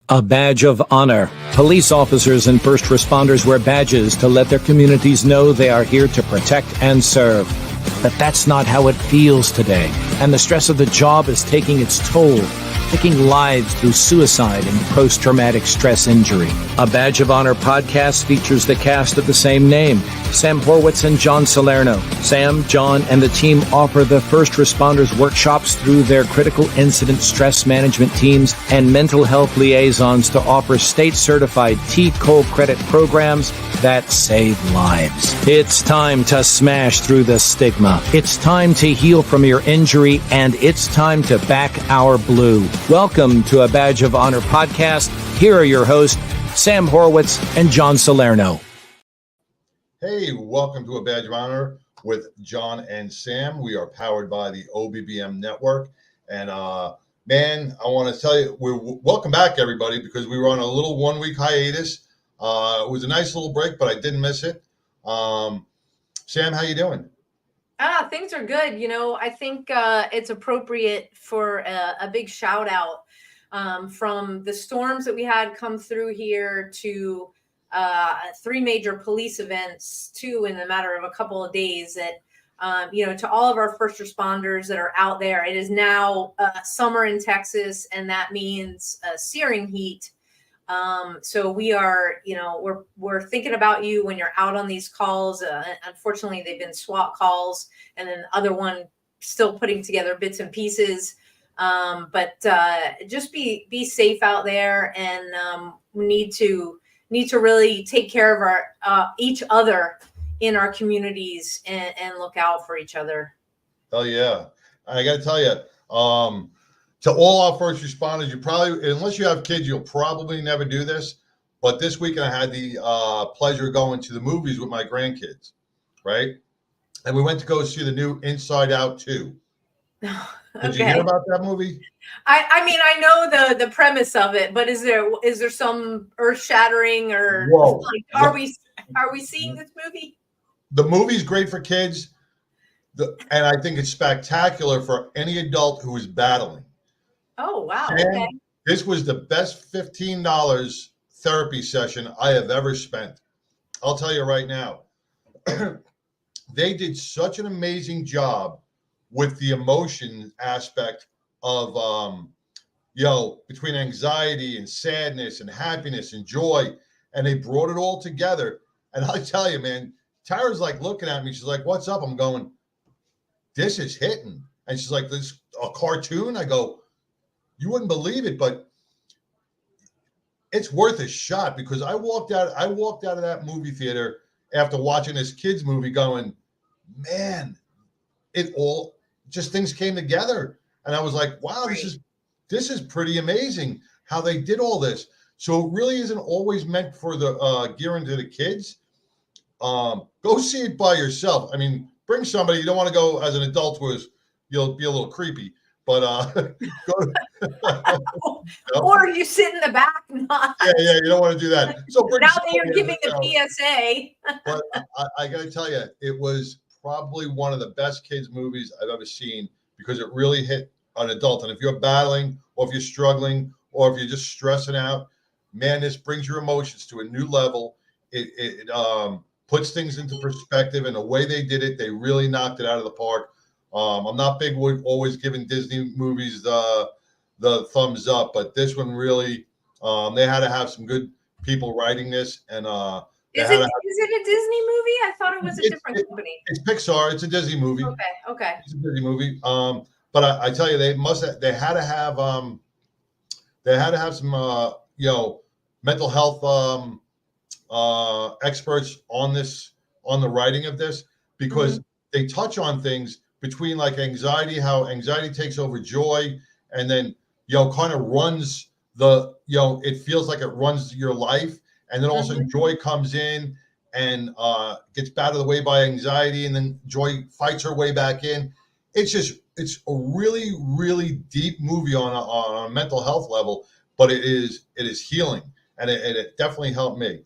A badge of honor. Police officers and first responders wear badges to let their communities know they are here to protect and serve. But that's not how it feels today, and the stress of the job is taking its toll, taking lives through suicide and post-traumatic stress injury. A Badge of Honor podcast features the cast of the same name, Sam Horwitz and John Salerno. Sam, John, and the team offer the first responders workshops through their critical incident stress management teams and mental health liaisons to offer state-certified T-COLE credit programs that save lives. It's time to smash through the stigma. It's time to heal from your injury, and it's time to back our blue. Welcome to A Badge of Honor podcast. Here are your hosts, Sam Horwitz and John Salerno. Hey, welcome to A Badge of Honor with John and Sam. We are powered by the OBBM network. And man, I want to tell you, welcome back, everybody, because we were on a little 1 week hiatus. It was a nice little break, but I didn't miss it. Sam, how you doing? Things are good. You know, I think it's appropriate for a big shout out from the storms that we had come through here to 3 major police events, 2 in a matter of a couple of days that, to all of our first responders that are out there. It is now summer in Texas, and that means searing heat. So we are, we're thinking about you when you're out on these calls. Unfortunately, they've been SWAT calls, and then the other one still putting together bits and pieces. But just be safe out there, and we need to really take care of our each other in our communities and look out for each other. Oh yeah, I got to tell you. To all our first responders, you probably, unless you have kids, you'll probably never do this. But this weekend, I had the pleasure of going to the movies with my grandkids, right? And we went to go see the new Inside Out 2. Okay. Did you hear about that movie? I mean, I know the premise of it, but is there some earth shattering or are we seeing this movie? The movie's great for kids, and I think it's spectacular for any adult who is battling. Oh, wow. And okay. This was the best $15 therapy session I have ever spent. I'll tell you right now. They did such an amazing job with the emotion aspect of, between anxiety and sadness and happiness and joy. And they brought it all together. And I tell you, man, Tara's like looking at me. She's like, "What's up?" I'm going, "This is hitting." And she's like, "This a cartoon?" I go, "You wouldn't believe it, but it's worth a shot," because I walked out of that movie theater after watching this kids movie going, man, it all just things came together. And I was like, wow, this is pretty amazing how they did all this. So it really isn't always meant for the gearing to the kids. Go see it by yourself. I mean, bring somebody. You don't want to go as an adult who you'll be a little creepy. But or you sit in the back. Yeah, you don't want to do that. So now that you're giving the PSA. But I got to tell you, it was probably one of the best kids movies I've ever seen, because it really hit an adult. And if you're battling, or if you're struggling, or if you're just stressing out, man, this brings your emotions to a new level. It puts things into perspective, and the way they did it, they really knocked it out of the park. I'm not big with always giving Disney movies the thumbs up, but this one really, they had to have some good people writing this. And is it a Disney movie? I thought it was a different company. It's Pixar. It's a Disney movie. Okay. It's a Disney movie. But I tell you, they had to have some mental health experts on the writing of this, because they touch on things between like anxiety, how anxiety takes over joy, and then, kind of runs it feels like it runs your life. And then also joy comes in and gets battered away by anxiety, and then joy fights her way back in. It's a really, really deep movie on a mental health level, but it is healing, and it definitely helped me.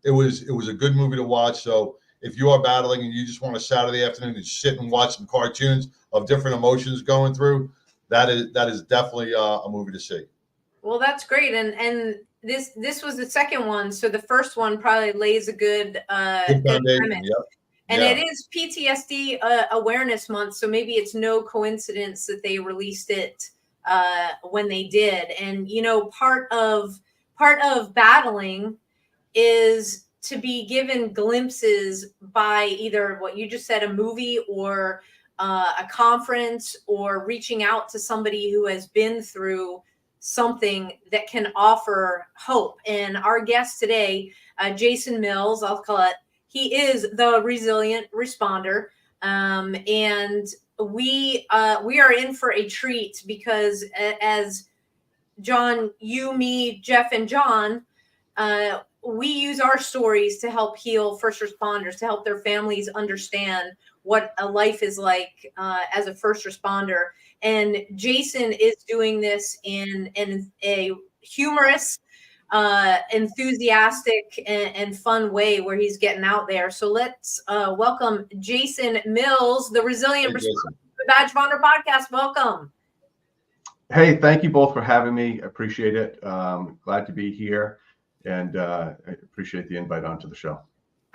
It was a good movie to watch. So if you are battling and you just want a Saturday afternoon to sit and watch some cartoons of different emotions going through, that is definitely a movie to see. Well, that's great. And this was the second one. So the first one probably lays a good Good good foundation. premise. Yep. And Yeah. it is PTSD Awareness Month, so maybe it's no coincidence that they released it when they did. And part of battling is to be given glimpses by either what you just said, a movie, or a conference, or reaching out to somebody who has been through something that can offer hope. And our guest today, Jason Mills, I'll call it, he is the resilient responder. And we are in for a treat because as John, you, me, Jeff, and John, we use our stories to help heal first responders, to help their families understand what a life is like as a first responder. And Jason is doing this in a humorous, enthusiastic, and fun way where he's getting out there. So let's welcome Jason Mills, the Resilient Responder, the Badge of Honor podcast. Welcome. Hey, thank you both for having me. I appreciate it. Glad to be here, and I appreciate the invite onto the show.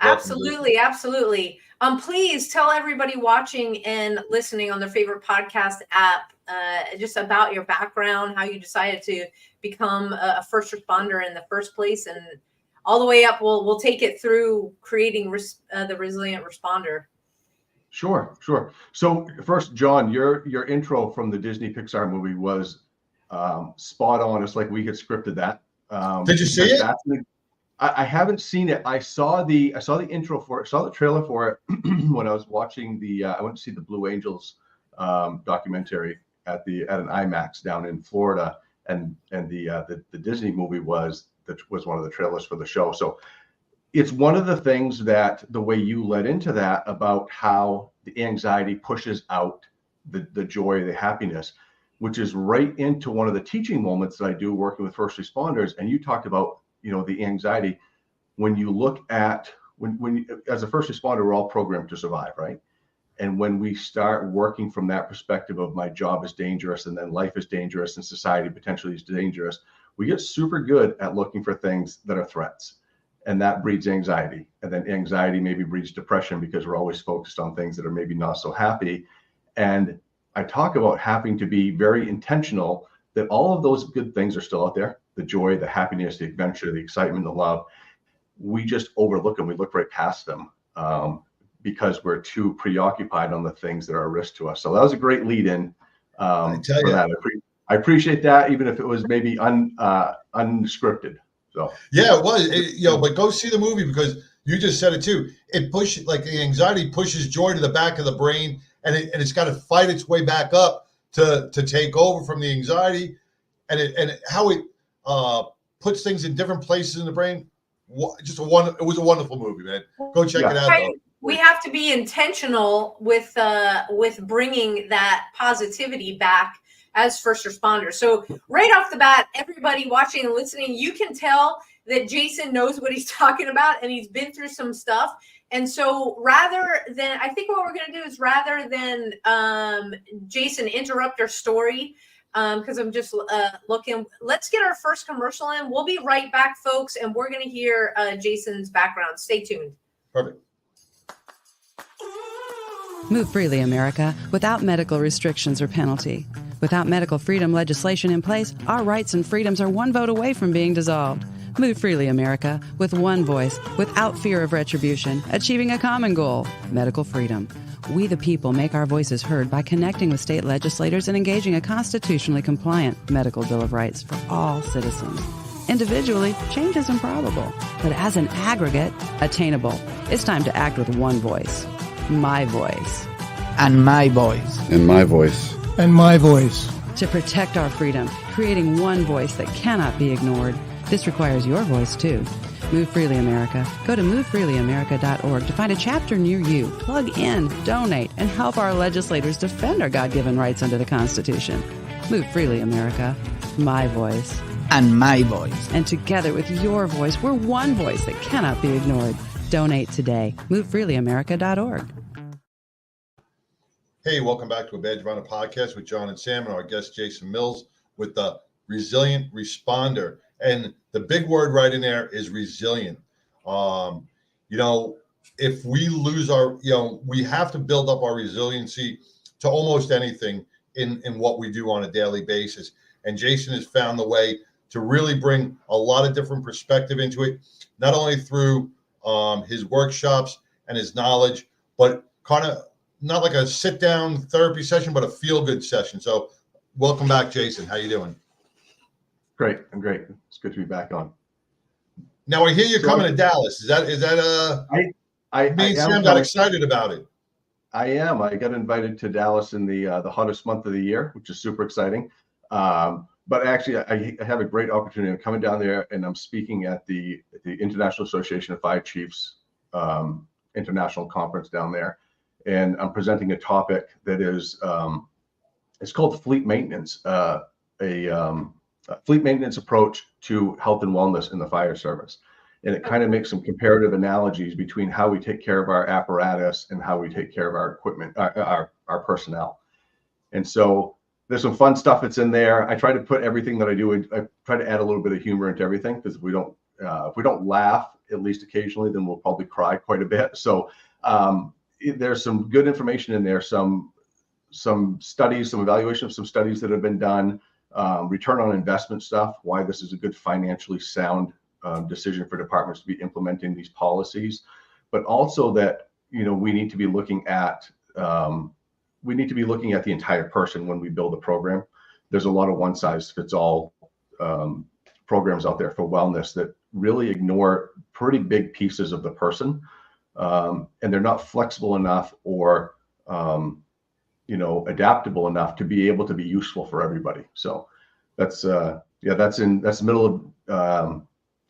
Absolutely, absolutely. Please tell everybody watching and listening on their favorite podcast app just about your background, how you decided to become a first responder in the first place, and all the way up. We'll take it through creating the resilient responder. Sure. So first, John, your intro from the Disney Pixar movie was spot on. It's like we had scripted that. Did you see it? I haven't seen it. I saw the intro for it. Saw the trailer for it when I was watching I went to see the Blue Angels documentary at an IMAX down in Florida, and the Disney movie was one of the trailers for the show. So it's one of the things that the way you led into that about how the anxiety pushes out the joy, the happiness, which is right into one of the teaching moments that I do working with first responders. And you talked about, the anxiety. When you look at when as a first responder, we're all programmed to survive, right? And when we start working from that perspective of my job is dangerous, and then life is dangerous, and society potentially is dangerous, we get super good at looking for things that are threats. And that breeds anxiety. And then anxiety maybe breeds depression because we're always focused on things that are maybe not so happy. And I talk about having to be very intentional that all of those good things are still out there. The joy, the happiness, the adventure, the excitement, the love. We just overlook them. We look right past them because we're too preoccupied on the things that are a risk to us. So that was a great lead in for that. I appreciate that, even if it was maybe unscripted. So yeah, it was. But go see the movie because you just said it too. It pushes, like the anxiety pushes joy to the back of the brain, and it's got to fight its way back up to take over from the anxiety, and how it puts things in different places in the brain. It was a wonderful movie, man. Go check it out. Though. We have to be intentional with bringing that positivity back as first responders. So right off the bat, everybody watching and listening, you can tell that Jason knows what he's talking about and he's been through some stuff. And so I think what we're going to do is rather than Jason interrupt our story, because I'm just looking, let's get our first commercial in. We'll be right back, folks, and we're going to hear Jason's background. Stay tuned. Perfect. Move freely, America, without medical restrictions or penalty. Without medical freedom legislation in place, our rights and freedoms are one vote away from being dissolved. Move freely, America, with one voice, without fear of retribution, achieving a common goal, medical freedom. We the people make our voices heard by connecting with state legislators and engaging a constitutionally compliant medical Bill of Rights for all citizens. Individually, change is improbable, but as an aggregate, attainable. It's time to act with one voice. My voice. And my voice. And my voice. And my voice. To protect our freedom, creating one voice that cannot be ignored. This requires your voice, too. Move Freely America. Go to movefreelyamerica.org to find a chapter near you. Plug in, donate, and help our legislators defend our God-given rights under the Constitution. Move Freely America. My voice. And my voice. And together with your voice, we're one voice that cannot be ignored. Donate today. MoveFreelyAmerica.org. Hey, welcome back to a Badge of Honor podcast with John and Sam and our guest Jason Mills with the resilient responder. And the big word right in there is resilient. You know, if we lose our, you know, we have to build up our resiliency to almost anything in what we do on a daily basis. And Jason has found the way to really bring a lot of different perspective into it, not only through his workshops and his knowledge, but kind of not like a sit down therapy session, but a feel good session. So welcome back, Jason. How you doing? Great. I'm great. It's good to be back on. Now I hear you're coming to Dallas. Is that me and Sam got excited about it. I am. I got invited to Dallas in the hottest month of the year, which is super exciting. But actually, I have a great opportunity. I'm coming down there, and I'm speaking at the International Association of Fire Chiefs International Conference down there, and I'm presenting a topic that is it's called fleet maintenance, a fleet maintenance approach to health and wellness in the fire service. And it kind of makes some comparative analogies between how we take care of our apparatus and how we take care of our equipment, our personnel. And so there's some fun stuff that's in there. I try to put everything that I do. I try to add a little bit of humor into everything, because if we don't laugh at least occasionally, then we'll probably cry quite a bit. So there's some good information in there. Some studies, some evaluation of some studies that have been done, return on investment stuff, why this is a good financially sound decision for departments to be implementing these policies, but also that, you know, we need to be looking at the entire person when we build a program. There's a lot of one size fits all programs out there for wellness that really ignore pretty big pieces of the person, and they're not flexible enough or adaptable enough to be able to be useful for everybody. So that's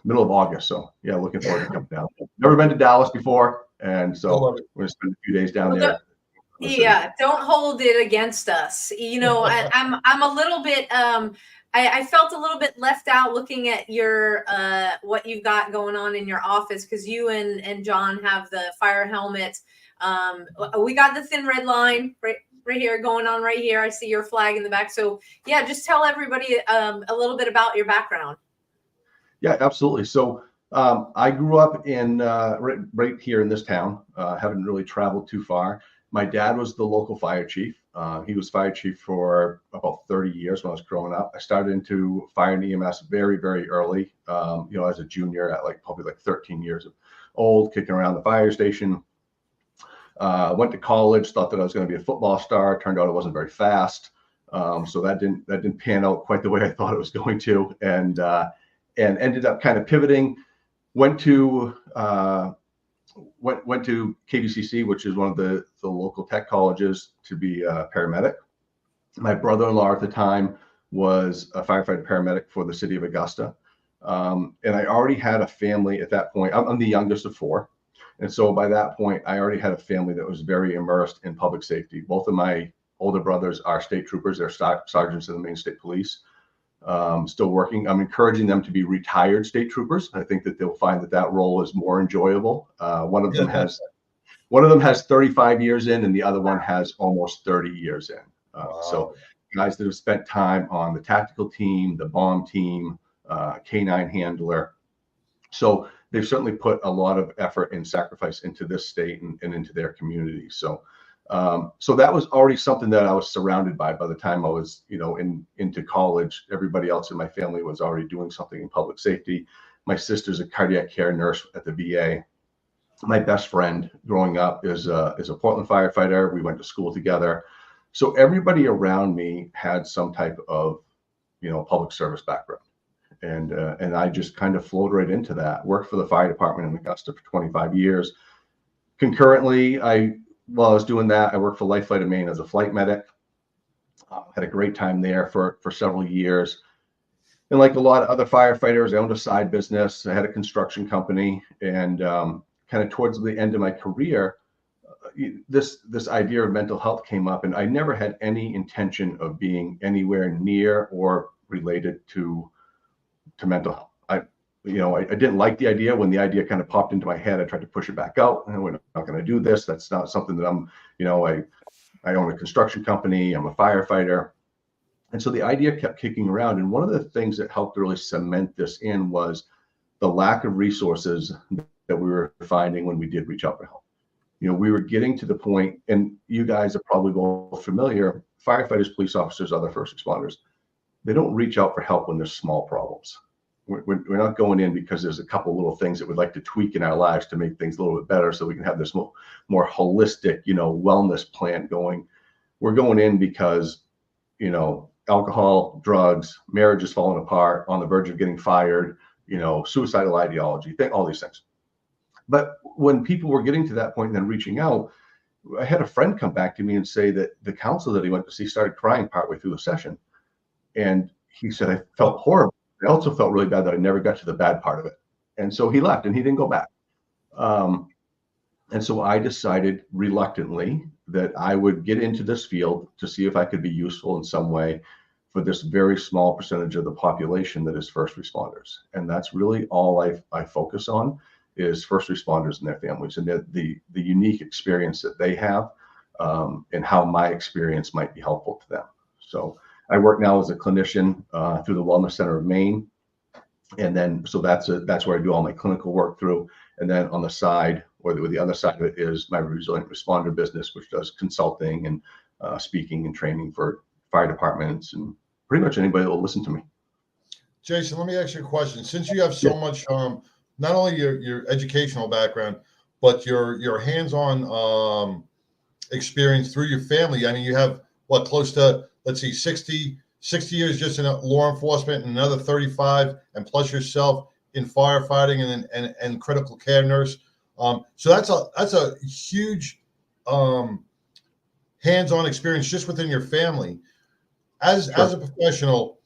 middle of August. So yeah, looking forward to coming down. Never been to Dallas before, and so we're gonna spend a few days down there. Yeah, don't hold it against us. You know, I'm a little bit I felt a little bit left out looking at your what you've got going on in your office, because you and John have the fire helmets. We got the thin red line right here going on right here. I see your flag in the back. So yeah, just tell everybody a little bit about your background. Yeah, absolutely. So I grew up in right here in this town. Haven't really traveled too far. My dad was the local fire chief. He was fire chief for about 30 years when I was growing up. I started into fire and EMS very, very early, as a junior at probably 13 years old, kicking around the fire station. Went to college, thought that I was going to be a football star. Turned out I wasn't very fast. So that didn't pan out quite the way I thought it was going to. And ended up kind of pivoting, went to KVCC, which is one of the local tech colleges, to be a paramedic. My brother-in-law at the time was a firefighter paramedic for the city of Augusta. And I already had a family at that point. I'm the youngest of four. And so by that point, I already had a family that was very immersed in public safety. Both of my older brothers are state troopers. They're sergeants in the Maine State Police. Still working. I'm encouraging them to be retired state troopers. I think that they'll find that role is more enjoyable. One of them has 35 years in, and the other one has almost 30 years in. So guys that have spent time on the tactical team, the bomb team, K9 handler. So they've certainly put a lot of effort and sacrifice into this state and into their community. So that was already something that I was surrounded by the time I was, into college. Everybody else in my family was already doing something in public safety. My sister's a cardiac care nurse at the VA. My best friend growing up is a Portland firefighter. We went to school together. So everybody around me had some type of, public service background. And I just kind of flowed right into that. Worked for the fire department in Augusta for 25 years. Concurrently, while I was doing that, I worked for LifeFlight of Maine as a flight medic. Had a great time there for several years. And like a lot of other firefighters, I owned a side business. I had a construction company. And kind of towards the end of my career, this idea of mental health came up. And I never had any intention of being anywhere near or related to mental health. I didn't like the idea. When the idea kind of popped into my head, I tried to push it back out. And we're not going to do this. That's not something that I'm, I own a construction company. I'm a firefighter. And so the idea kept kicking around. And one of the things that helped really cement this in was the lack of resources that we were finding when we did reach out for help. We were getting to the point, and you guys are probably both familiar, firefighters, police officers, other first responders, they don't reach out for help when there's small problems. We're not going in because there's a couple little things that we'd like to tweak in our lives to make things a little bit better so we can have this more holistic, wellness plan going. We're going in because, alcohol, drugs, marriage is falling apart, on the verge of getting fired, suicidal ideology, all these things. But when people were getting to that point and then reaching out, I had a friend come back to me and say that the counselor that he went to see started crying partway through the session. And he said, I felt horrible. I also felt really bad that I never got to the bad part of it. And so he left and he didn't go back. And so I decided reluctantly that I would get into this field to see if I could be useful in some way for this very small percentage of the population that is first responders. And that's really all I focus on, is first responders and their families, and the unique experience that they have, and how my experience might be helpful to them. So I work now as a clinician through the Wellness Center of Maine. And then, so that's where I do all my clinical work through. And then on the side, or the other side of it, is my resilient responder business, which does consulting and speaking and training for fire departments and pretty much anybody that will listen to me. Jason, let me ask you a question. Since you have so much, not only your educational background, but your hands-on experience through your family. I mean, you have close to, let's see, 60 years just in law enforcement, and another 35, and plus yourself in firefighting and critical care nurse. So that's a huge hands-on experience just within your family. As a professional,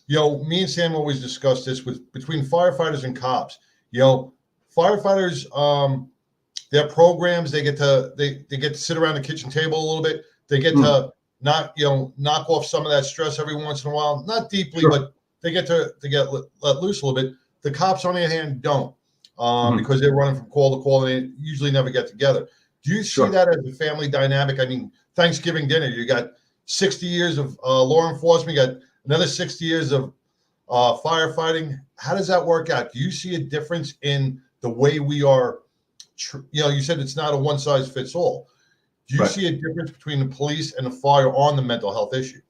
me and Sam always discuss this between firefighters and cops. Firefighters, their programs, they get to sit around the kitchen table a little bit. They get to knock off some of that stress every once in a while. Not deeply, but they get let loose a little bit. The cops, on the other hand, don't, because they're running from call to call, and they usually never get together. Do you see that as a family dynamic? I mean, Thanksgiving dinner, you got 60 years of law enforcement, you got another 60 years of firefighting. How does that work out? Do you see a difference in the way we are? You said it's not a one size fits all. Do you see a difference between the police and the fire on the mental health issue?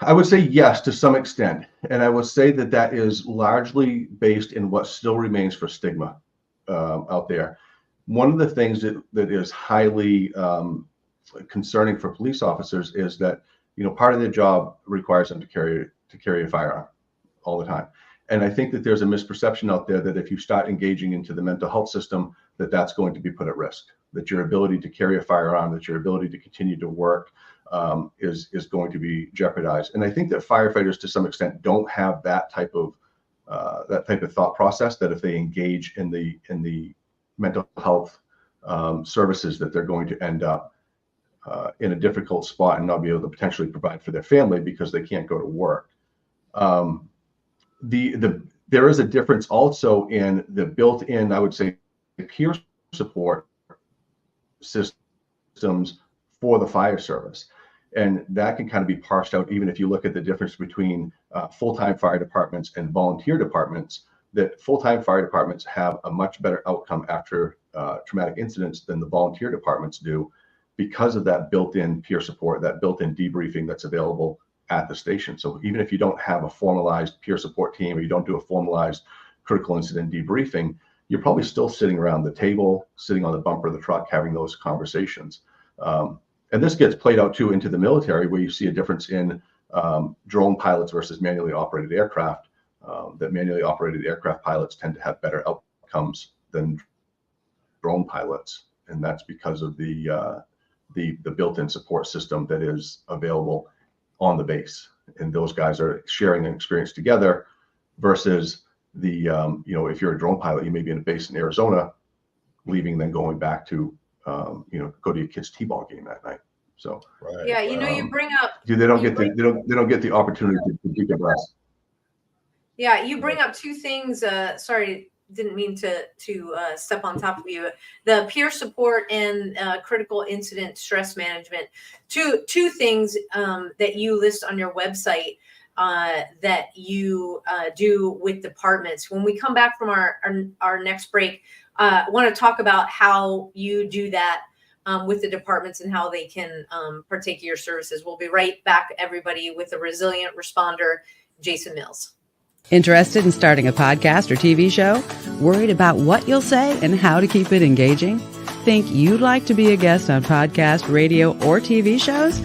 I would say yes, to some extent. And I would say that is largely based in what still remains for stigma out there. One of the things that is highly concerning for police officers is that, part of their job requires them to carry a firearm all the time. And I think that there's a misperception out there that if you start engaging into the mental health system, that's going to be put at risk, that your ability to carry a firearm, that your ability to continue to work is going to be jeopardized. And I think that firefighters, to some extent, don't have that type of thought process, that if they engage in the mental health services, that they're going to end up in a difficult spot and not be able to potentially provide for their family because they can't go to work. There is a difference also in the built-in, I would say, peer support systems for the fire service. And that can kind of be parsed out, even if you look at the difference between full-time fire departments and volunteer departments, that full-time fire departments have a much better outcome after traumatic incidents than the volunteer departments do, because of that built-in peer support, that built-in debriefing that's available at the station. So even if you don't have a formalized peer support team, or you don't do a formalized critical incident debriefing, you're probably still sitting around the table, sitting on the bumper of the truck, having those conversations. And this gets played out too into the military, where you see a difference in drone pilots versus manually operated aircraft. That manually operated aircraft pilots tend to have better outcomes than drone pilots, and that's because of the built-in support system that is available on the base, and those guys are sharing an experience together. Versus if you're a drone pilot, you may be in a base in Arizona, leaving, then going back to go to your kid's t-ball game that night. So you bring up they don't get the opportunity to decompress. Yeah, you bring up two things. Sorry didn't mean to step on top of you. The peer support and critical incident stress management, two things that you list on your website that you do with departments. When we come back from our next break, I want to talk about how you do that with the departments and how they can partake of your services. We'll be right back, everybody, with a resilient responder, Jason Mills. Interested in starting a podcast or TV show? Worried about what you'll say and how to keep it engaging? Think you'd like to be a guest on podcast, radio, or TV shows?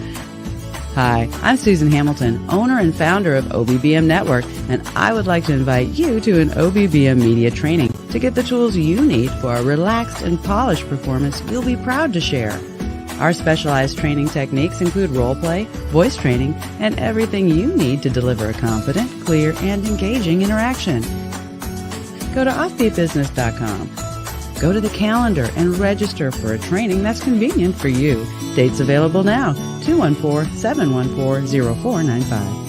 Hi, I'm Susan Hamilton, owner and founder of OBBM Network, and I would like to invite you to an OBBM media training to get the tools you need for a relaxed and polished performance you'll be proud to share. Our specialized training techniques include role play, voice training, and everything you need to deliver a confident, clear, and engaging interaction. Go to offbeatbusiness.com. Go to the calendar and register for a training that's convenient for you. Dates available now, 214-714-0495.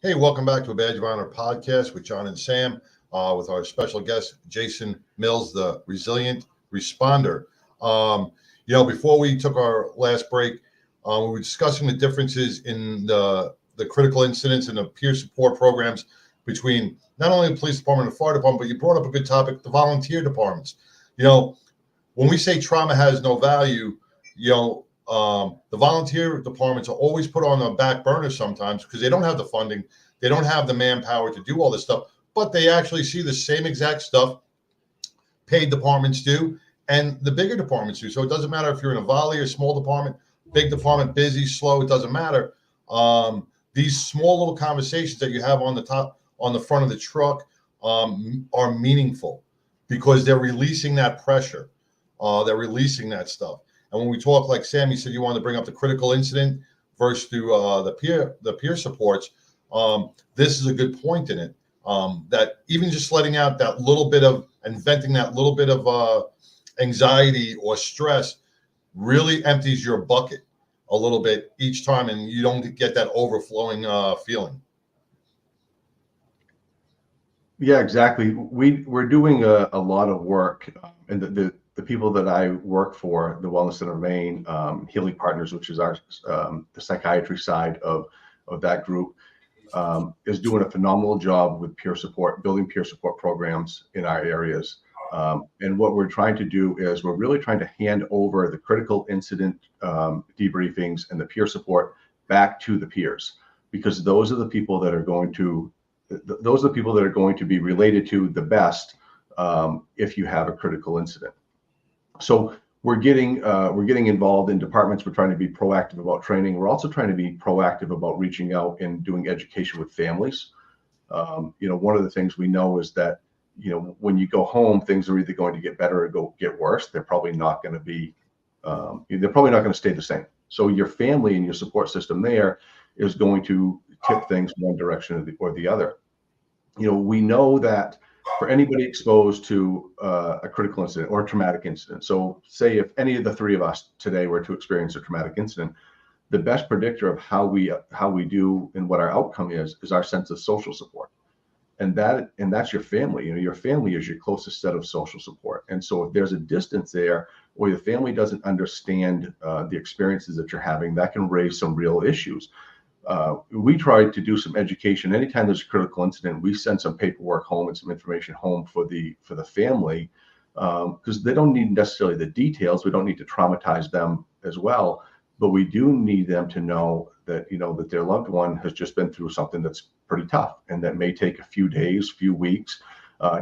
Hey, welcome back to a Badge of Honor podcast with John and Sam, with our special guest, Jason Mills, the resilient responder. Before we took our last break, we were discussing the differences in the critical incidents and the peer support programs between not only the police department and the fire department, but you brought up a good topic, the volunteer departments. When we say trauma has no value, the volunteer departments are always put on the back burner sometimes because they don't have the funding, they don't have the manpower to do all this stuff, but they actually see the same exact stuff paid departments do and the bigger departments do. So it doesn't matter if you're in a volley or small department, big department, busy, slow, it doesn't matter. These small little conversations that you have on the front of the truck are meaningful because they're releasing that pressure. They're releasing that stuff. And when we talk, like Sam, you said you wanted to bring up the critical incident versus the peer supports. This is a good point in it. That even just letting out that little bit of and venting that little bit of anxiety or stress really empties your bucket a little bit each time, and you don't get that overflowing feeling. Yeah, exactly. We're doing a lot of work, and the people that I work for, the Wellness Center of Maine, Healing Partners, which is our the psychiatry side of that group, is doing a phenomenal job with peer support, building peer support programs in our areas. And what we're trying to do is we're really trying to hand over the critical incident debriefings and the peer support back to the peers, because those are the people that are going to be related to the best if you have a critical incident. So we're getting involved in departments. We're trying to be proactive about training. We're also trying to be proactive about reaching out and doing education with families. One of the things we know is that, when you go home, things are either going to get better or get worse. They're probably not going to be, they're probably not going to stay the same. So your family and your support system there is going to tip things one direction or the other. We know that for anybody exposed to a critical incident or a traumatic incident, so say if any of the three of us today were to experience a traumatic incident, the best predictor of how we do and what our outcome is our sense of social support. And that's your family. Your family is your closest set of social support. And so if there's a distance there, or the family doesn't understand the experiences that you're having, that can raise some real issues. We try to do some education. Anytime there's a critical incident, we send some paperwork home and some information home for the family, because they don't need necessarily the details. We don't need to traumatize them as well, but we do need them to know that that their loved one has just been through something that's pretty tough, and that may take a few days, few weeks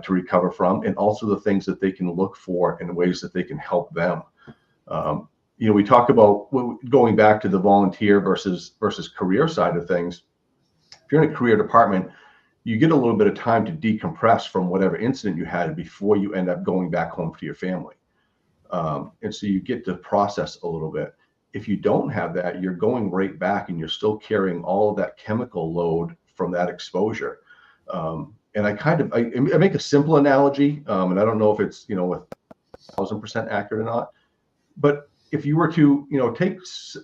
to recover from, and also the things that they can look for in ways that they can help them. We talk about going back to the volunteer versus career side of things. If you're in a career department, you get a little bit of time to decompress from whatever incident you had before you end up going back home to your family. And so you get to process a little bit. If you don't have that, you're going right back and you're still carrying all of that chemical load from that exposure. And I make a simple analogy, and I don't know if it's 1,000% accurate or not, but if you were to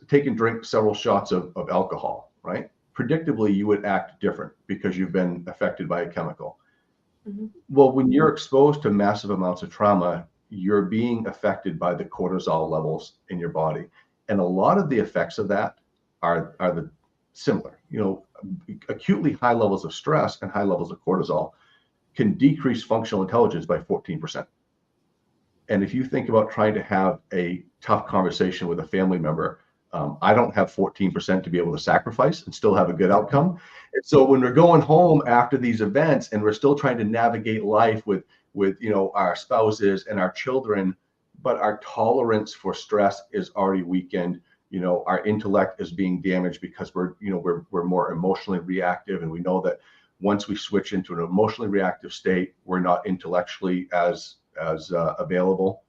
take and drink several shots of alcohol, right? predictably you would act different because you've been affected by a chemical. Mhm. Well, when you're exposed to massive amounts of trauma, you're being affected by the cortisol levels in your body. And a lot of the effects of that are the similar. Acutely high levels of stress and high levels of cortisol can decrease functional intelligence by 14%. And if you think about trying to have a tough conversation with a family member, I don't have 14% to be able to sacrifice and still have a good outcome. And so when we're going home after these events and we're still trying to navigate life with our spouses and our children, but our tolerance for stress is already weakened. Our intellect is being damaged because we're more emotionally reactive, and we know that once we switch into an emotionally reactive state, we're not intellectually as available.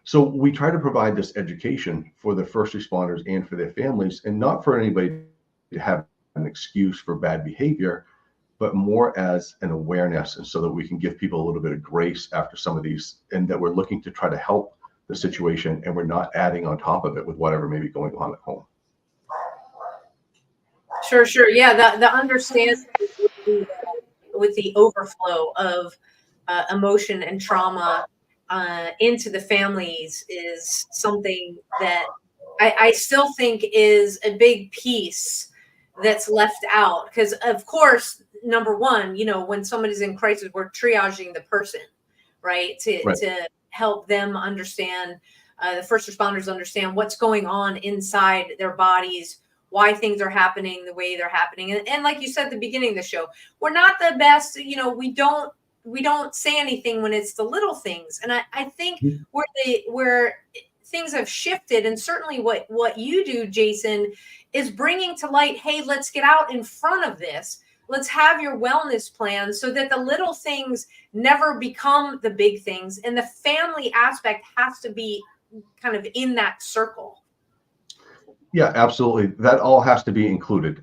So we try to provide this education for the first responders and for their families, and not for anybody to have an excuse for bad behavior, but more as an awareness, and so that we can give people a little bit of grace after some of these, and that we're looking to try to help the situation, and we're not adding on top of it with whatever may be going on at home. Sure. Yeah, the understanding with the overflow of emotion and trauma into the families is something that I still think is a big piece that's left out. Because, of course, number one, when somebody's in crisis, we're triaging the person, right? To help them understand, the first responders understand what's going on inside their bodies, why things are happening the way they're happening. And like you said at the beginning of the show, we're not the best, we don't say anything when it's the little things. And I think where things have shifted, and certainly what you do, Jason, is bringing to light, hey, let's get out in front of this. Let's have your wellness plan so that the little things never become the big things. And the family aspect has to be kind of in that circle. Yeah, absolutely. That all has to be included.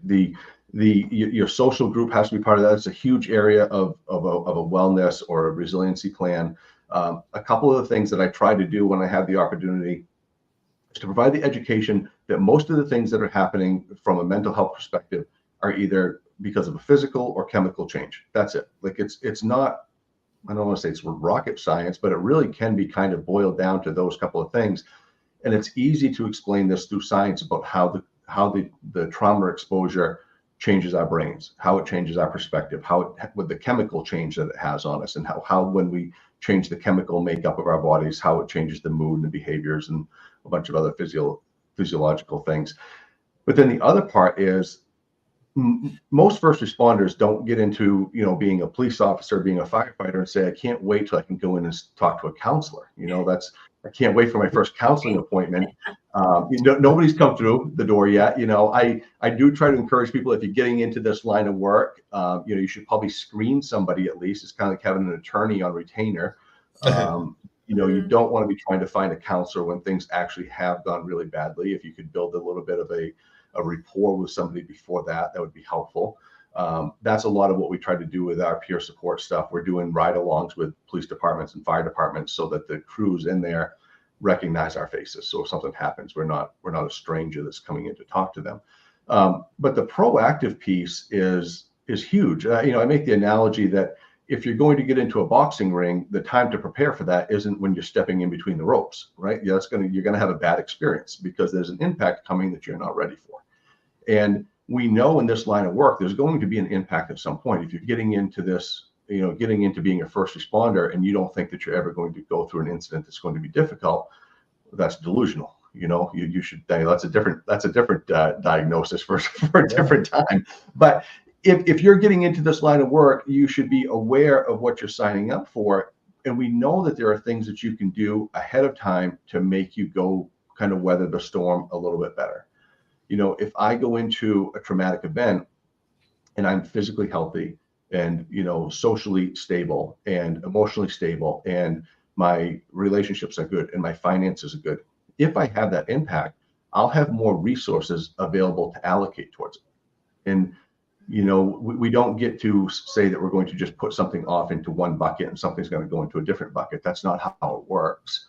Your social group has to be part of that. It's a huge area of a wellness or a resiliency plan. A couple of the things that I try to do when I have the opportunity is to provide the education that most of the things that are happening from a mental health perspective are either because of a physical or chemical change. That's it. Like it's not, I don't want to say it's rocket science, but it really can be kind of boiled down to those couple of things. And it's easy to explain this through science about how the trauma exposure changes our brains, how it changes our perspective, with the chemical change that it has on us, and how when we change the chemical makeup of our bodies, how it changes the mood and the behaviors and a bunch of other physiological things. But then the other part is most first responders don't get into, being a police officer, being a firefighter, and say, I can't wait till I can go in and talk to a counselor. I can't wait for my first counseling appointment. Nobody's come through the door yet. I do try to encourage people, if you're getting into this line of work, you should probably screen somebody at least. It's kind of like having an attorney on retainer. You don't want to be trying to find a counselor when things actually have gone really badly. If you could build a little bit of a rapport with somebody before that would be helpful. That's a lot of what we try to do with our peer support stuff. We're doing ride-alongs with police departments and fire departments so that the crews in there recognize our faces. So if something happens, we're not a stranger that's coming in to talk to them. But the proactive piece is huge. I make the analogy that if you're going to get into a boxing ring, the time to prepare for that isn't when you're stepping in between the ropes, right? You're going to have a bad experience because there's an impact coming that you're not ready for. And we know in this line of work, there's going to be an impact at some point. If you're getting into this, getting into being a first responder, and you don't think that you're ever going to go through an incident that's going to be difficult, that's delusional. You should say that's a different diagnosis for a different time. But if you're getting into this line of work, you should be aware of what you're signing up for. And we know that there are things that you can do ahead of time to make you go kind of weather the storm a little bit better. If I go into a traumatic event and I'm physically healthy and, socially stable and emotionally stable, and my relationships are good and my finances are good, if I have that impact, I'll have more resources available to allocate towards it. And, we don't get to say that we're going to just put something off into one bucket and something's going to go into a different bucket. That's not how it works.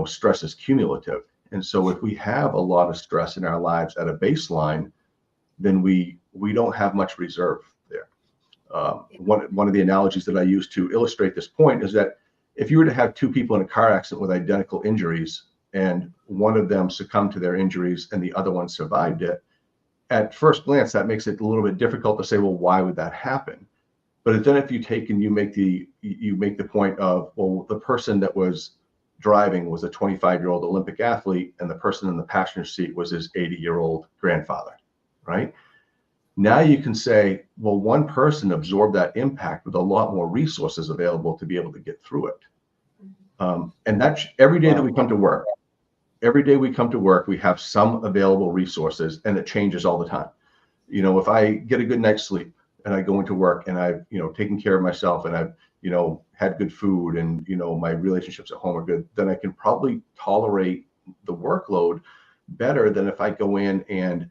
Stress is cumulative. And so if we have a lot of stress in our lives at a baseline, then we don't have much reserve there. One of the analogies that I use to illustrate this point is that if you were to have two people in a car accident with identical injuries, and one of them succumbed to their injuries and the other one survived it, at first glance, that makes it a little bit difficult to say, well, why would that happen? But then if you take and you make the point of, well, the person that was driving was a 25-year-old Olympic athlete, and the person in the passenger seat was his 80-year-old grandfather, right? Now you can say, well, one person absorbed that impact with a lot more resources available to be able to get through it. And that's every day that we come to work. Every day we come to work, we have some available resources, and it changes all the time. You know, if I get a good night's sleep and I go into work and I've, taken care of myself and I've, had good food and, my relationships at home are good, then I can probably tolerate the workload better than if I go in and,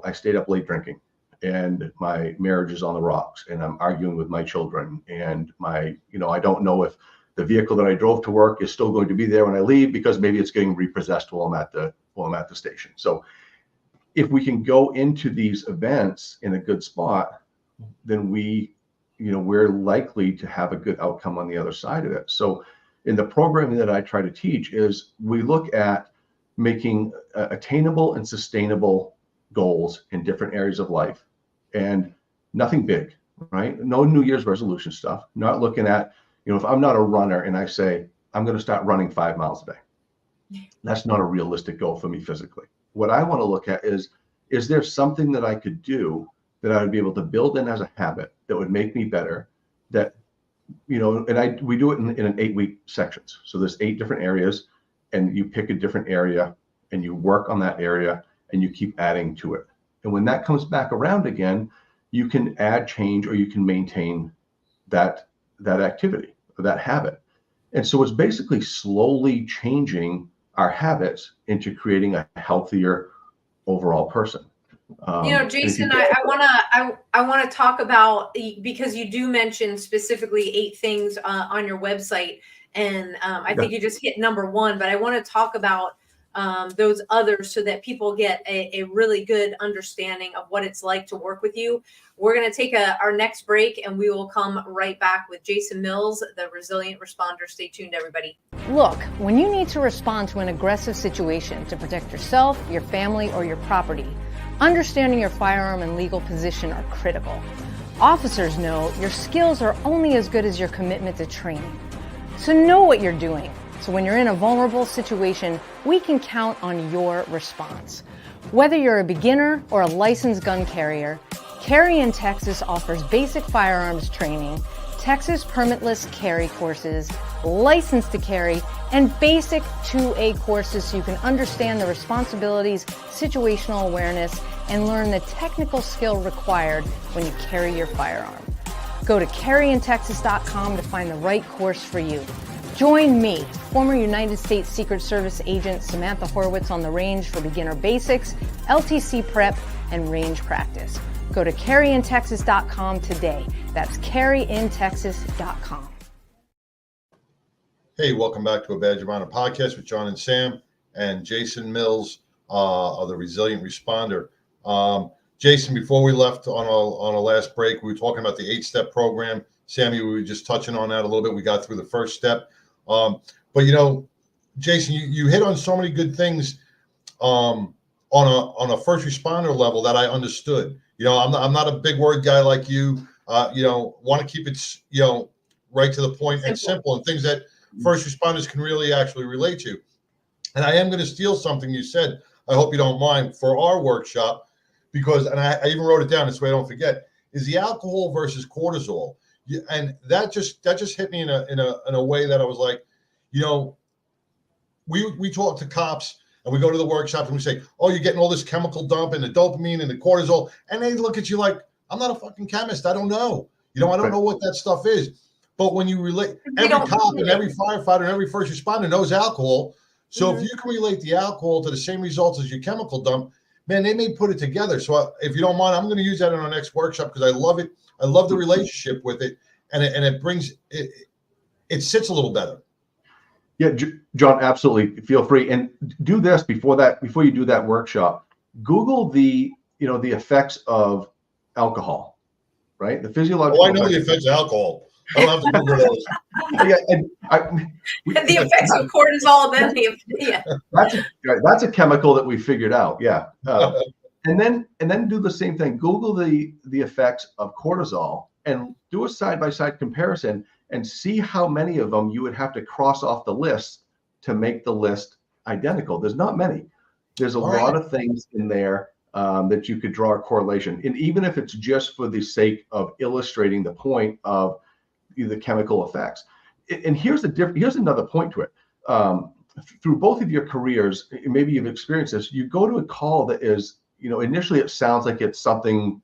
I stayed up late drinking and my marriage is on the rocks and I'm arguing with my children and I don't know if the vehicle that I drove to work is still going to be there when I leave because maybe it's getting repossessed while I'm at the station. So if we can go into these events in a good spot, then we're likely to have a good outcome on the other side of it. So in the programming that I try to teach is we look at making attainable and sustainable goals in different areas of life, and nothing big, right? No New Year's resolution stuff, not looking at, if I'm not a runner and I say, I'm going to start running 5 miles a day, that's not a realistic goal for me physically. What I want to look at is there something that I could do that I would be able to build in as a habit that would make me better, that, and we do it in an 8-week sections. So there's 8 different areas and you pick a different area and you work on that area and you keep adding to it. And when that comes back around again, you can add change or you can maintain that activity or that habit. And so it's basically slowly changing our habits into creating a healthier overall person. Jason, I want to talk about, because you do mention specifically 8 things on your website, and I think you just hit number 1, but I want to talk about those others so that people get a really good understanding of what it's like to work with you. We're going to take our next break and we will come right back with Jason Mills, the resilient responder. Stay tuned, everybody. Look, when you need to respond to an aggressive situation to protect yourself, your family, or your property, understanding your firearm and legal position are critical. Officers know your skills are only as good as your commitment to training. So know what you're doing. So when you're in a vulnerable situation, we can count on your response. Whether you're a beginner or a licensed gun carrier, Carry in Texas offers basic firearms training, Texas permitless carry courses, license to carry, and basic 2A courses so you can understand the responsibilities, situational awareness, and learn the technical skill required when you carry your firearm. Go to carryintexas.com to find the right course for you. Join me, former United States Secret Service agent Samantha Horwitz, on the range for beginner basics, LTC prep, and range practice. Go to carryintexas.com today. That's carryintexas.com. Hey, welcome back to a Badge of Honor podcast with John and Sam and Jason Mills of the Resilient Responder. Jason, before we left on our last break, we were talking about the 8-step program. Sammy, we were just touching on that a little bit. We got through the first step. But, Jason, you hit on so many good things on a first responder level that I understood. I'm not a big word guy like you. Want to keep it, right to the point and simple, and things that first responders can really actually relate to. And I am going to steal something you said. I hope you don't mind, for our workshop, because, and I even wrote it down this way I don't forget, is the alcohol versus cortisol. And that just hit me in a way that I was like, we talk to cops and we go to the workshops and we say, oh, you're getting all this chemical dump and the dopamine and the cortisol. And they look at you like, I'm not a fucking chemist. I don't know. I don't know what that stuff is. But when you relate, every cop and every firefighter and every first responder knows alcohol. So if you can relate the alcohol to the same results as your chemical dump, man, they may put it together. So if you don't mind, I'm going to use that in our next workshop because I love it. I love the relationship with it. And it brings it sits a little better. Yeah, John, absolutely. Feel free, and do this before you do that workshop. Google the the effects of alcohol, right? The physiological. Oh, I know the effects of alcohol. I don't have to Google those. Yeah, and The effects of cortisol, then yeah. that's a chemical that we figured out. Yeah. And then do the same thing. Google the effects of cortisol and do a side-by-side comparison and see how many of them you would have to cross off the list to make the list identical. There's not many. There's a lot of things in there that you could draw a correlation. And even if it's just for the sake of illustrating the point of the chemical effects. And here's another point to it. Through both of your careers, maybe you've experienced this, you go to a call that is, initially it sounds like it's something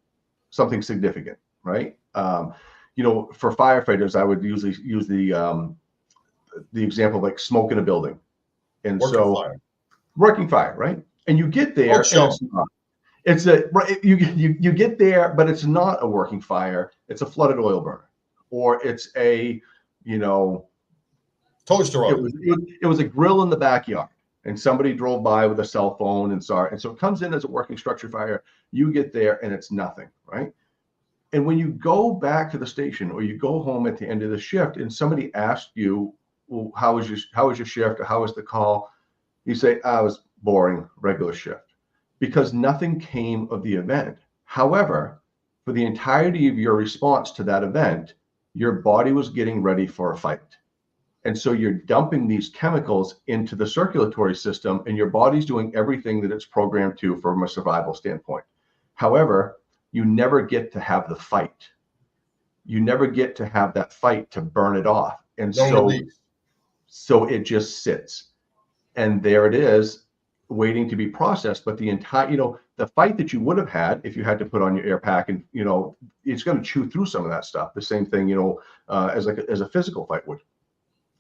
significant, right? For firefighters, I would usually use the example of like smoke in a building. And working fire, right? And you get there, you get there, but it's not a working fire. It's a flooded oil burner, or it's a, toaster oven. It was a grill in the backyard, and somebody drove by with a cell phone and saw it. And so it comes in as a working structure fire. You get there and it's nothing, right? And when you go back to the station or you go home at the end of the shift and somebody asks you, well, how was your shift, or how was the call? You say, it was boring, regular shift, because nothing came of the event. However, for the entirety of your response to that event, your body was getting ready for a fight. And so you're dumping these chemicals into the circulatory system, and your body's doing everything that it's programmed to from a survival standpoint. However, you never get to have the fight. You never get to have that fight to burn it off. And so it just sits. And there it is, waiting to be processed. But the entire, the fight that you would have had if you had to put on your air pack, and it's going to chew through some of that stuff. The same thing, as a physical fight would.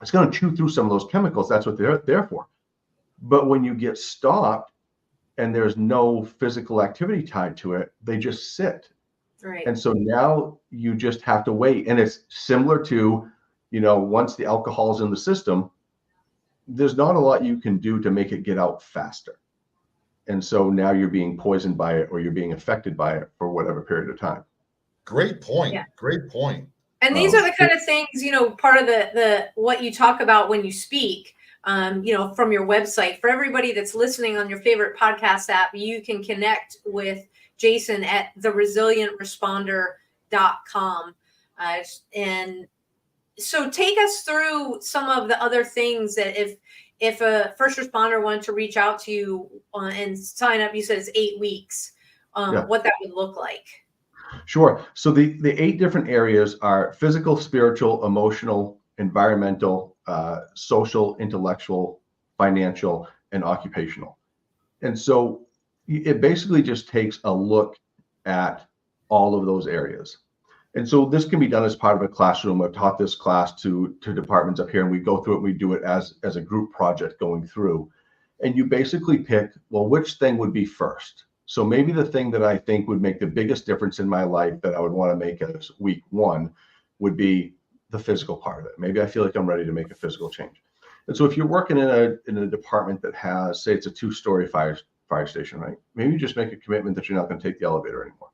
It's going to chew through some of those chemicals. That's what they're there for. But when you get stopped and there's no physical activity tied to it, they just sit. Right. And so now you just have to wait. And it's similar to, once the alcohol's in the system, there's not a lot you can do to make it get out faster. And so now you're being poisoned by it, or you're being affected by it for whatever period of time. Great point. Yeah. Great point. And these are the kind of things, part of the what you talk about when you speak, from your website. For everybody that's listening on your favorite podcast app, you can connect with Jason at theresilientresponder.com. And so take us through some of the other things that if a first responder wanted to reach out to you and sign up, you said it's 8 weeks, what that would look like. Sure. So the 8 different areas are physical, spiritual, emotional, environmental, social, intellectual, financial, and occupational. And so it basically just takes a look at all of those areas. And so this can be done as part of a classroom. I've taught this class to departments up here, and we go through it. We do it as a group project going through. And you basically pick, well, which thing would be first? So maybe the thing that I think would make the biggest difference in my life that I would want to make as week 1 would be the physical part of it. Maybe I feel like I'm ready to make a physical change. And so if you're working in a department that has, say it's a 2-story fire station, right? Maybe you just make a commitment that you're not going to take the elevator anymore.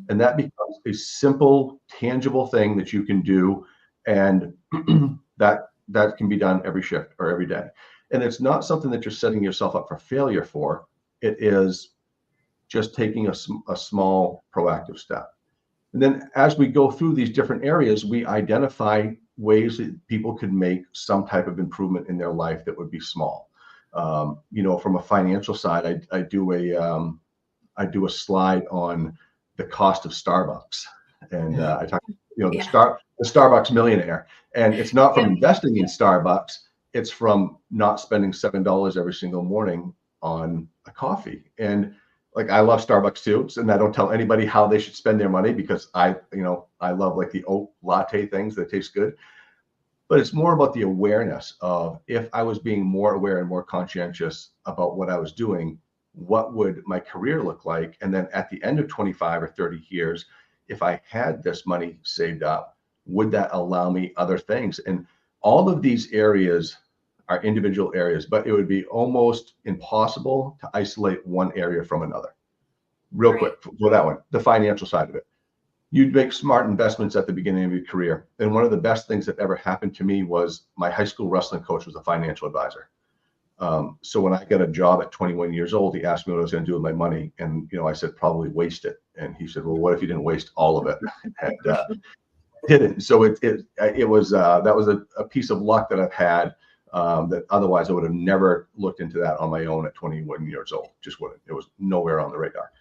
And that becomes a simple, tangible thing that you can do. And that can be done every shift or every day. And it's not something that you're setting yourself up for failure for. It is just taking a small proactive step. And then as we go through these different areas, we identify ways that people could make some type of improvement in their life that would be small. From a financial side, I do a slide on the cost of Starbucks. And I talk, the Starbucks millionaire. And it's not from investing in Starbucks, it's from not spending $7 every single morning on a coffee. And like, I love Starbucks too, and I don't tell anybody how they should spend their money, because I love like the oat latte things that taste good. But it's more about the awareness of, if I was being more aware and more conscientious about what I was doing, what would my career look like? And then at the end of 25 or 30 years, if I had this money saved up, would that allow me other things? And all of these areas are individual areas, but it would be almost impossible to isolate one area from another. real quick for that one, the financial side of it. You'd make smart investments at the beginning of your career. And one of the best things that ever happened to me was my high school wrestling coach was a financial advisor. So when I got a job at 21 years old, he asked me what I was going to do with my money. And, I said, probably waste it. And he said, well, what if you didn't waste all of it? And didn't. So it was, that was a piece of luck that I've had that otherwise I would have never looked into that on my own at 21 years old. Just wouldn't. It was nowhere on the radar.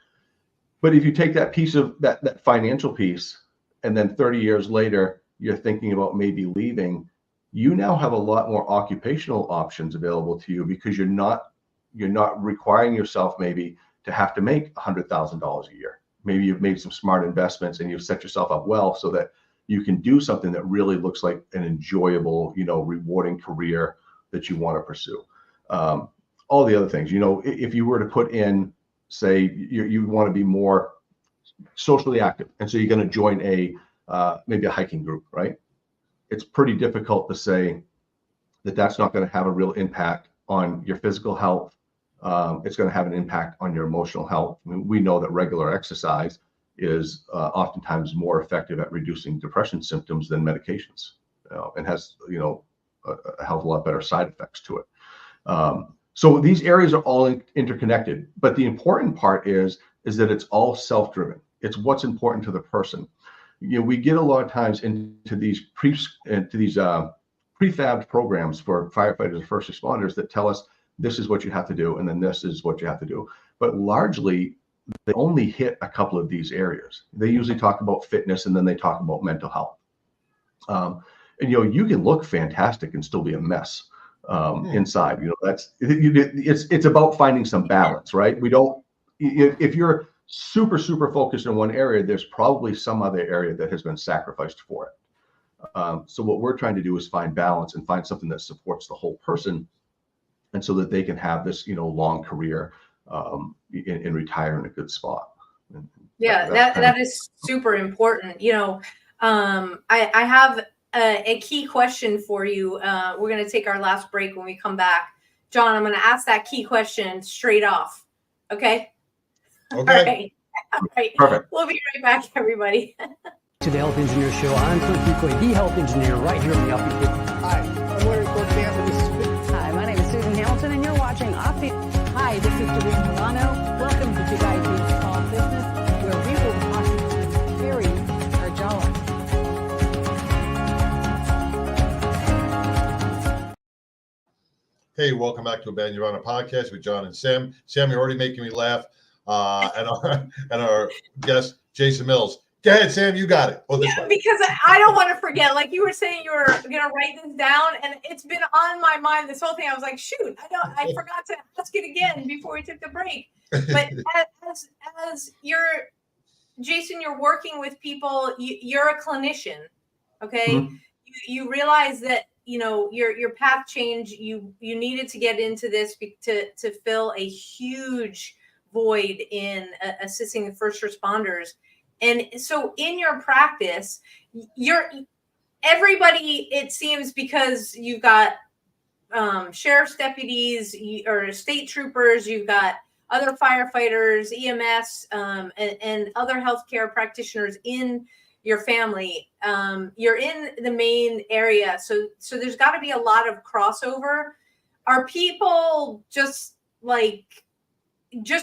But if you take that piece of that financial piece, and then 30 years later, you're thinking about maybe leaving, you now have a lot more occupational options available to you because you're not requiring yourself maybe to have to make $100,000 a year. Maybe you've made some smart investments and you've set yourself up well so that you can do something that really looks like an enjoyable, rewarding career that you want to pursue. All the other things, if you were to put in, say, you want to be more socially active, and so you're going to join maybe a hiking group, right? It's pretty difficult to say that that's not going to have a real impact on your physical health. It's going to have an impact on your emotional health. I mean, we know that regular exercise is oftentimes more effective at reducing depression symptoms than medications, and has a hell of a lot better side effects to it. So these areas are all interconnected, but the important part is that it's all self-driven. It's what's important to the person. We get a lot of times into these prefabbed programs for firefighters and first responders that tell us this is what you have to do, and then this is what you have to do. But largely, they only hit a couple of these areas. They usually talk about fitness, and then they talk about mental health. And you can look fantastic and still be a mess inside. It's about finding some balance, right? If you're super focused in one area, there's probably some other area that has been sacrificed for it. So what we're trying to do is find balance and find something that supports the whole person, and so that they can have this long career and retire in a good spot. Yeah, that is super important. I have a key question for you. We're going to take our last break. When we come back, John, I'm going to ask that key question straight off. Okay. Okay. All right. Perfect. We'll be right back, everybody. To the Health Engineer Show. I'm Clint Ducoy, the Health Engineer, right here on the Offbeat. Hi, I'm Larry Cortez. Hi, my name is Susan Hamilton, and you're watching Offbeat. Hi, this is Doreen Milano. Welcome to Big Ideas Small Business, where we will talk to Terry Arjala. Hey, welcome back to a Band You're On a podcast with John and Sam. Sam, you're already making me laugh. And our guest, Jason Mills. Go ahead, Sam, you got it. This way. Because I don't want to forget, like you were saying, you were going to write this down, and it's been on my mind this whole thing. I was like, shoot, I forgot to ask it again before we took the break. But as Jason, you're working with people, you're a clinician, okay? Mm-hmm. You realize that, your path change, you needed to get into this to fill a huge void in assisting the first responders. And so in your practice, everybody, it seems, because you've got sheriff's deputies or state troopers, you've got other firefighters, EMS, and other healthcare practitioners in your family. You're in the main area. So there's got to be a lot of crossover. Are people just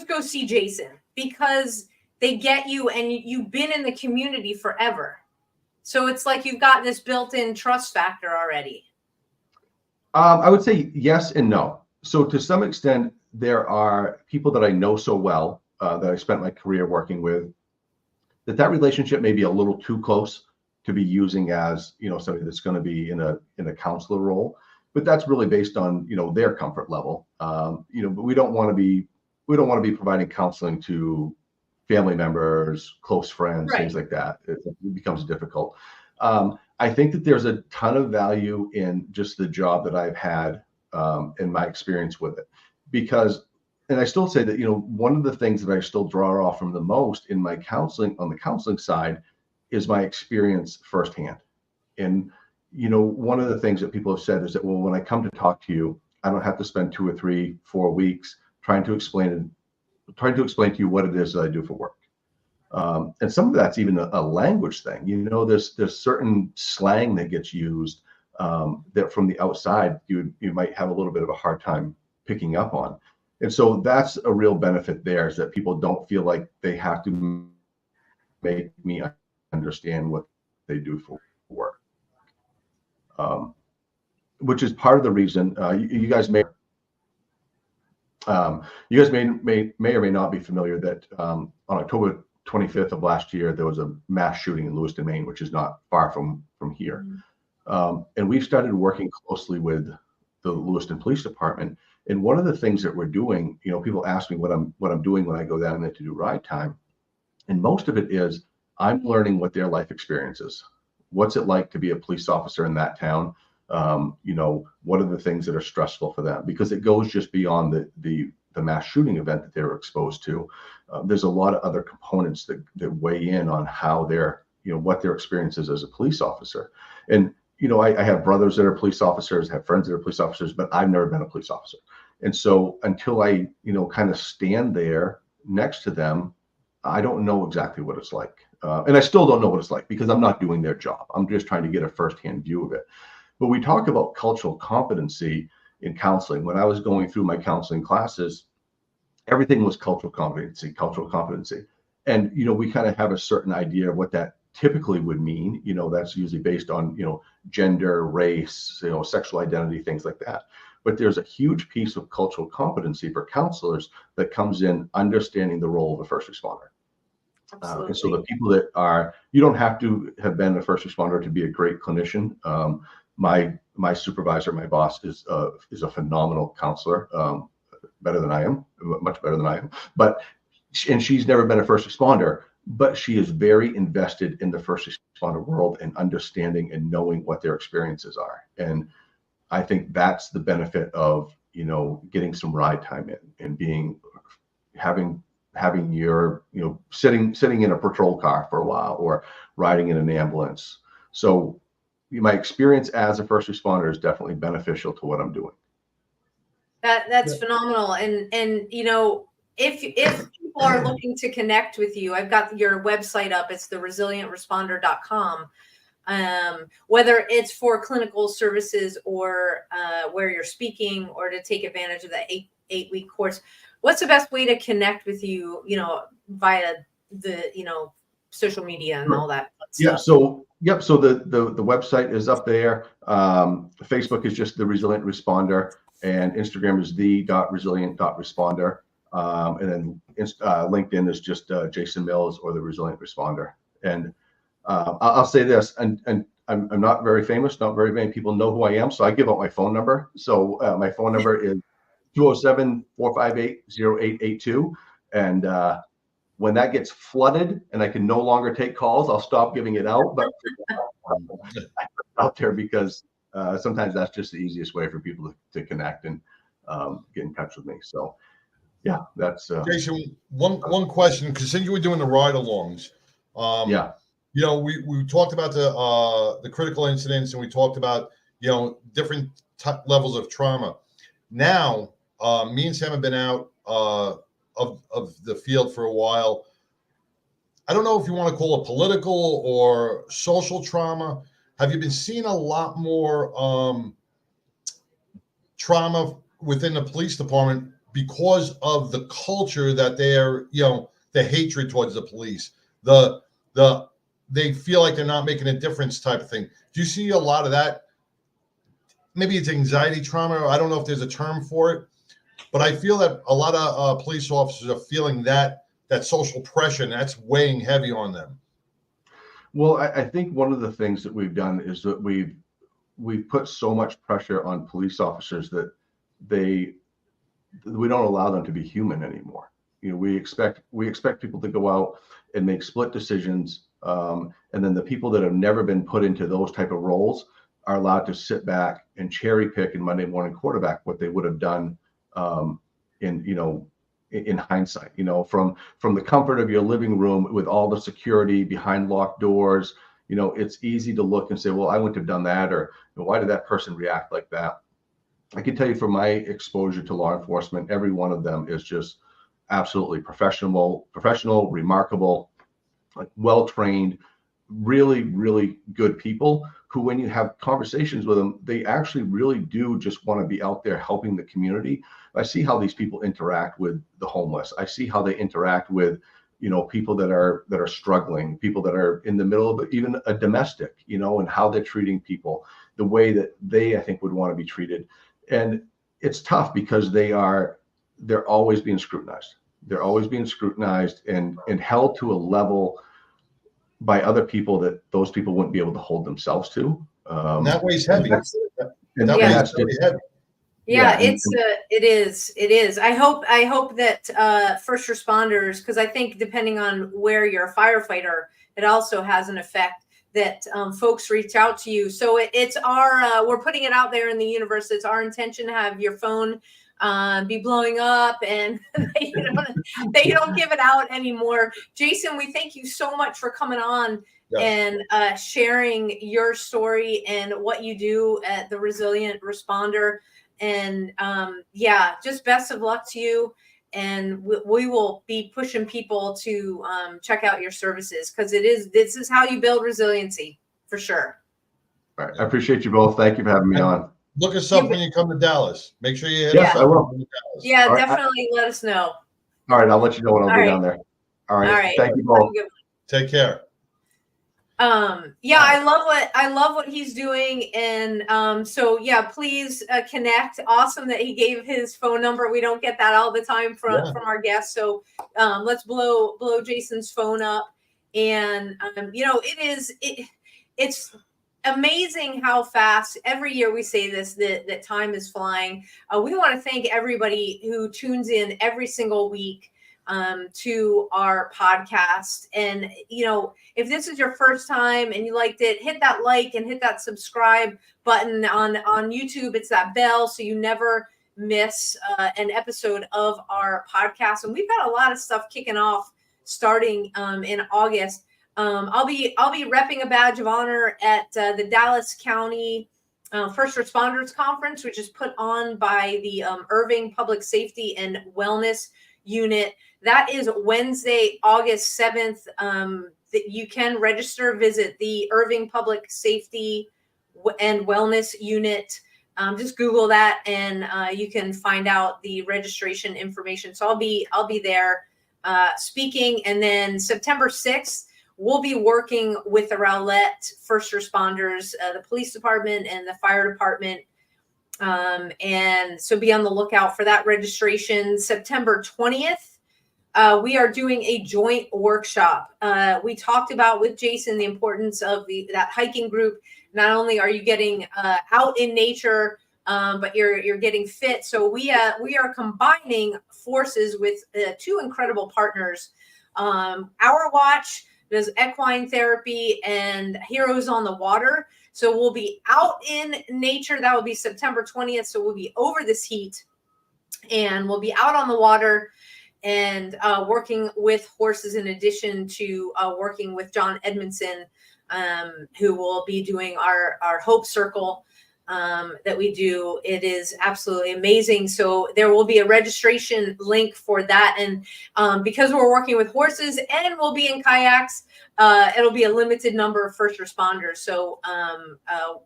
go see Jason because they get you and you've been in the community forever? So it's like you've got this built-in trust factor already. I would say yes and no. So to some extent, there are people that I know so well that I spent my career working with, that relationship may be a little too close to be using as somebody that's going to be in a counselor role. But that's really based on their comfort level. But we don't want to be providing counseling to family members, close friends, right, things like that. It becomes difficult. I think that there's a ton of value in just the job that I've had and my experience with it, because, and I still say that, one of the things that I still draw off from the most in my counseling, on the counseling side, is my experience firsthand. And, one of the things that people have said is that, well, when I come to talk to you, I don't have to spend 2 or 3, 4 weeks trying to explain trying to explain to you what it is that I do for work. And some of that's even a language thing. You know, there's certain slang that gets used that from the outside you might have a little bit of a hard time picking up on. And so that's a real benefit there, is that people don't feel like they have to make me understand what they do for work. Which is part of the reason you guys may or may not be familiar that on October 25th of last year, there was a mass shooting in Lewiston, Maine, which is not far from here. And we've started working closely with the Lewiston Police Department. And one of the things that we're doing, you know, people ask me what I'm doing when I go down there to do ride time. And most of it is I'm learning what their life experience is. What's it like to be a police officer in that town? You know, what are the things that are stressful for them? Because it goes just beyond the mass shooting event that they were exposed to. There's a lot of other components that weigh in on how they're, you know, what their experience is as a police officer. And, you know, I have brothers that are police officers, I have friends that are police officers, but I've never been a police officer. And so until I, you know, kind of stand there next to them, I don't know exactly what it's like. And I still don't know what it's like because I'm not doing their job. I'm just trying to get a firsthand view of it. But we talk about cultural competency in counseling. When I was going through my counseling classes, everything was cultural competency. And, you know, we kind of have a certain idea of what that typically would mean. You know, that's usually based on, you know, gender, race, you know, sexual identity, things like that. But there's a huge piece of cultural competency for counselors that comes in understanding the role of a first responder. And so the people that are, you don't have to have been a first responder to be a great clinician. My supervisor, my boss is a phenomenal counselor, better than I am, much better than I am. And she's never been a first responder, but she is very invested in the first responder world and understanding and knowing what their experiences are. And I think that's the benefit of, you know, getting some ride time in and having your, you know, sitting in a patrol car for a while or riding in an ambulance. So my experience as a first responder is definitely beneficial to what I'm doing. That's phenomenal. And you know, if people are looking to connect with you, I've got your website up. It's theresilientresponder.com. Whether it's for clinical services or where you're speaking or to take advantage of that eight-week course, what's the best way to connect with you, you know, via the, you know, social media and all that stuff? So the website is up there. Facebook is just the Resilient Responder, and Instagram is the.resilient.responder. And then LinkedIn is just Jason Mills or the Resilient Responder. And I'll say this, and I'm not very famous. Not very many people know who I am, so I give out my phone number. So my phone number is 207-458-0882. And when that gets flooded and I can no longer take calls, I'll stop giving it out. But I put it out there because sometimes that's just the easiest way for people to connect and get in touch with me. So yeah, that's Jason, one question, because since you were doing the ride-alongs, you know, we talked about the critical incidents, and we talked about, you know, different levels of trauma. Now, me and Sam have been out of the field for a while. I don't know if you want to call it political or social trauma. Have you been seeing a lot more trauma within the police department because of the culture that they're, you know, the hatred towards the police, they feel like they're not making a difference type of thing? Do you see a lot of that? Maybe it's anxiety trauma. I don't know if there's a term for it, but I feel that a lot of police officers are feeling that social pressure, and that's weighing heavy on them. Well, I think one of the things that we've done is that we've put so much pressure on police officers that we don't allow them to be human anymore. You know, we expect people to go out and make split decisions, and then the people that have never been put into those type of roles are allowed to sit back and cherry pick and Monday morning quarterback what they would have done in hindsight, you know, from the comfort of your living room with all the security behind locked doors. You know, it's easy to look and say, well, I wouldn't have done that, or why did that person react like that? I can tell you from my exposure to law enforcement, every one of them is just absolutely professional, remarkable, like well-trained, really, really good people who, when you have conversations with them, they actually really do just want to be out there helping the community. I see how these people interact with the homeless. I see how they interact with, people that are struggling, people that are in the middle of even a domestic, and how they're treating people the way that they, I think, would want to be treated. And it's tough because they're always being scrutinized. They're always being scrutinized and held to a level by other people that those people wouldn't be able to hold themselves to. And that weighs heavy. That Yeah. weighs really heavy. Yeah, it is. I hope that first responders, because I think depending on where you're a firefighter, it also has an effect that folks reach out to you. So it's our we're putting it out there in the universe. It's our intention to have your phone be blowing up and they don't give it out anymore. Jason, we thank you so much for coming on. Yes. And sharing your story and what you do at the Resilient Responder. And just best of luck to you. And we will be pushing people to check out your services, because this is how you build resiliency for sure. All right. I appreciate you both. Thank you for having me on. Look us up when you come to Dallas. Make sure you hit us up. Yes, I will. Yeah, right. Definitely let us know. All right. I'll let you know when I'll be down there. All right. Thank you both. Take care. I love what he's doing. And please connect. Awesome that he gave his phone number. We don't get that all the time from our guests. So let's blow Jason's phone up. And it's amazing how fast every year we say this, that time is flying. We want to thank everybody who tunes in every single week to our podcast. And, if this is your first time and you liked it, hit that like and hit that subscribe button on YouTube. It's that bell so you never miss an episode of our podcast. And we've got a lot of stuff kicking off starting in August. I'll be repping a badge of honor at the Dallas County First Responders Conference, which is put on by the Irving Public Safety and Wellness Unit. That is Wednesday, August 7th. That you can register. Visit the Irving Public Safety and Wellness Unit. Just Google that, and you can find out the registration information. So I'll be there speaking, and then September 6th. We'll be working with the Rowlett first responders, the police department and the fire department. And so be on the lookout for that registration. September 20th, we are doing a joint workshop. We talked about with Jason the importance of that hiking group. Not only are you getting out in nature, but you're getting fit. So we are combining forces with two incredible partners. Our Watch does equine therapy and Heroes on the Water. So we'll be out in nature. That will be September 20th. So we'll be over this heat and we'll be out on the water and working with horses, in addition to working with John Edmondson, who will be doing our Hope Circle that we do. It is absolutely amazing. So there will be a registration link for that. And because we're working with horses and we'll be in kayaks, it'll be a limited number of first responders. So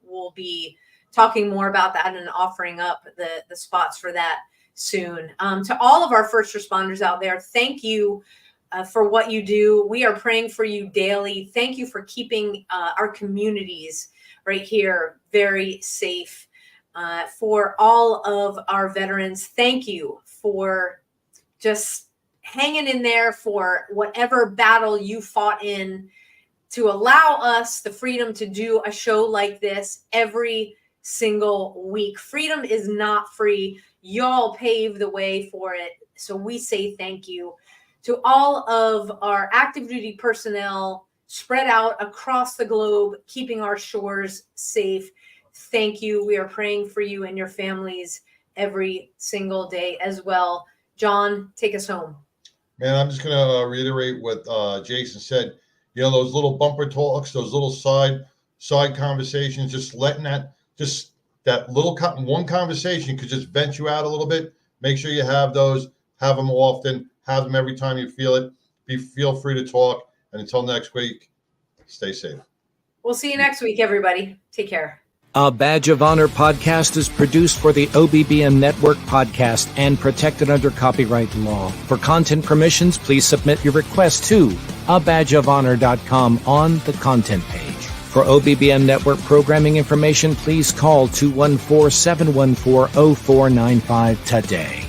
we'll be talking more about that and offering up the spots for that soon. To all of our first responders out there, thank you for what you do. We are praying for you daily. Thank you for keeping our communities right here very safe. For all of our veterans, thank you for just hanging in there for whatever battle you fought in to allow us the freedom to do a show like this every single week. Freedom is not free. Y'all paved the way for it. So we say thank you to all of our active duty personnel spread out across the globe, keeping our shores safe. Thank you. We are praying for you and your families every single day as well. John, take us home. Man, I'm just going to reiterate what Jason said. Those little bumper talks, those little side conversations, just letting that little one conversation could just vent you out a little bit. Make sure you have those, have them often, Have them every time you feel it. Feel free to talk. And until next week, stay safe. We'll see you next week, everybody. Take care. A Badge of Honor podcast is produced for the OBBM Network podcast and protected under copyright law. For content permissions, please submit your request to abadgeofhonor.com on the content page. For OBBM Network programming information, please call 214-714-0495 today.